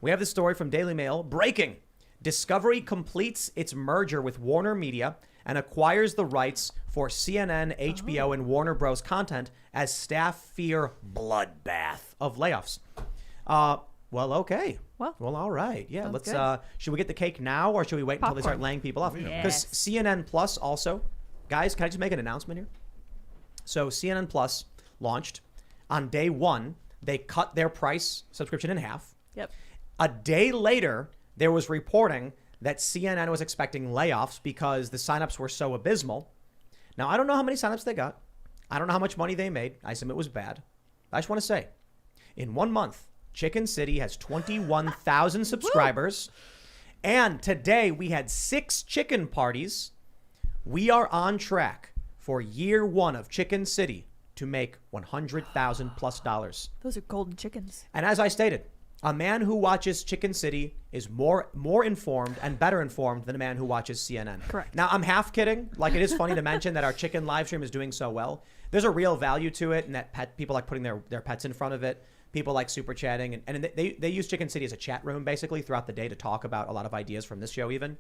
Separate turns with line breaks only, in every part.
We have this story from Daily Mail. Breaking. Discovery completes its merger with Warner Media and acquires the rights for CNN, HBO, and Warner Bros. Content as staff fear bloodbath of layoffs. Well, okay. Well, all right. Yeah,
Sounds
let's.
good.
Should we get the cake now, or should we wait until they start
Popcorn.
laying people off? Because
Yes.
CNN Plus also, guys, can I just make an announcement here? So CNN Plus launched on day one. They cut their price subscription in half.
Yep.
A day later, there was reporting that CNN was expecting layoffs because the signups were so abysmal. Now, I don't know how many signups they got. I don't know how much money they made. I assume it was bad. I just want to say, in 1 month, Chicken City has 21,000 subscribers. And today we had 6 chicken parties. We are on track for year 1 of Chicken City to make $100,000 plus.
Those are golden chickens.
And as I stated, a man who watches Chicken City is more informed and better informed than a man who watches CNN.
Correct.
Now, I'm half kidding. Like, it is funny to mention that our chicken live stream is doing so well. There's a real value to it, and that people like putting their pets in front of it. People like super chatting, and they use Chicken City as a chat room basically throughout the day to talk about a lot of ideas from this show even.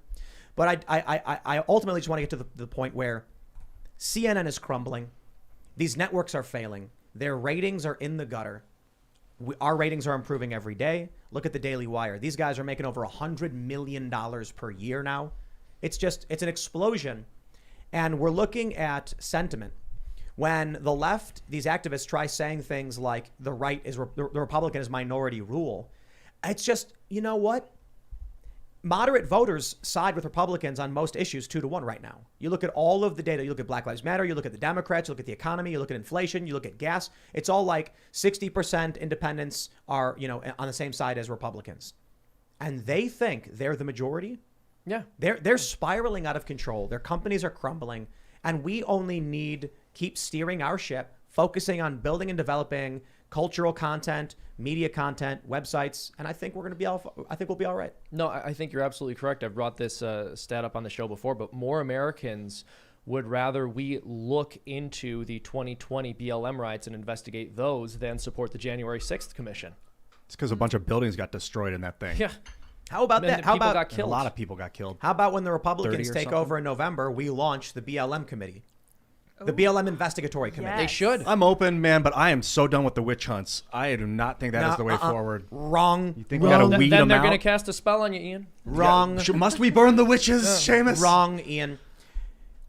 But I ultimately just want to get to the point where CNN is crumbling. These networks are failing. Their ratings are in the gutter. Our ratings are improving every day. Look at the Daily Wire. These guys are making over $100 million per year now. It's an explosion. And we're looking at sentiment. When the left, these activists try saying things like the Republican is minority rule. It's just, you know what? Moderate voters side with Republicans on most issues 2-1 right now. You look at all of the data. You look at Black Lives Matter. You look at the Democrats. You look at the economy. You look at inflation. You look at gas. It's all like 60% independents are, on the same side as Republicans. And they think they're the majority.
Yeah.
They're spiraling out of control. Their companies are crumbling. And we only need keep steering our ship, focusing on building and developing cultural content, media content, websites, and I think we'll be all right.
No, I think you're absolutely correct. I've brought this stat up on the show before, but more Americans would rather we look into the 2020 BLM riots and investigate those than support the January 6th commission.
It's because a bunch of buildings got destroyed in that thing.
Yeah.
How about that? How about
got killed?
A lot of people got killed.
How about when the Republicans
30 or
take
something?
over in November, we launch the BLM committee, the BLM investigatory committee.
They should.
I'm open, man, but I am so done with the witch hunts. I do not think that is the way forward.
Wrong.
You think we gotta weed
Then
them
they're
out?
going to cast a spell on you, Ian.
Wrong.
Must we burn the witches, Seamus?
Wrong, Ian.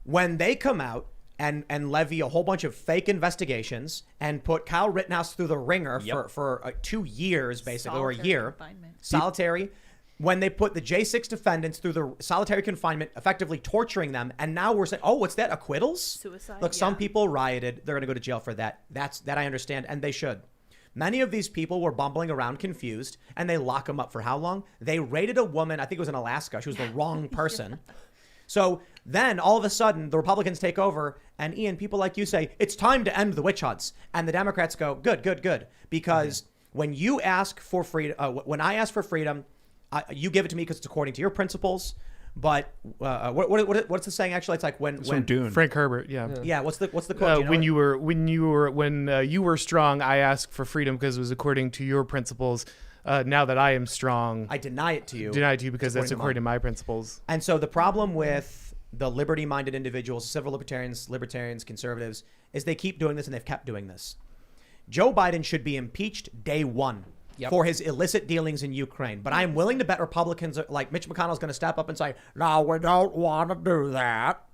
When they come out and levy a whole bunch of fake investigations and put Kyle Rittenhouse through the ringer for 2 years, basically, or a year. Solitary. When they put the J6 defendants through the solitary confinement, effectively torturing them, and now we're saying, oh, what's that, acquittals?
Suicide.
Look, some people rioted. They're going to go to jail for that. That I understand, and they should. Many of these people were bumbling around confused, and they lock them up for how long? They raided a woman, I think it was in Alaska. She was the wrong person. So then all of a sudden, the Republicans take over, and Ian, people like you say, it's time to end the witch hunts. And the Democrats go, good. Because when you ask for freedom, when I ask for freedom, you give it to me because it's according to your principles. But what's the saying? Actually, it's like when
Dune.
Frank Herbert, yeah.
Yeah, what's the quote? Do you know
when
it?
you were strong, I asked for freedom because it was according to your principles. Now that I am strong,
I deny it to you.
Because that's according to my principles.
And so the problem with the liberty-minded individuals, civil libertarians, conservatives, is they keep doing this, and they've kept doing this. Joe Biden should be impeached day one. For his illicit dealings in Ukraine. But I am willing to bet Republicans, like Mitch McConnell, is going to step up and say, no, we don't want to do that.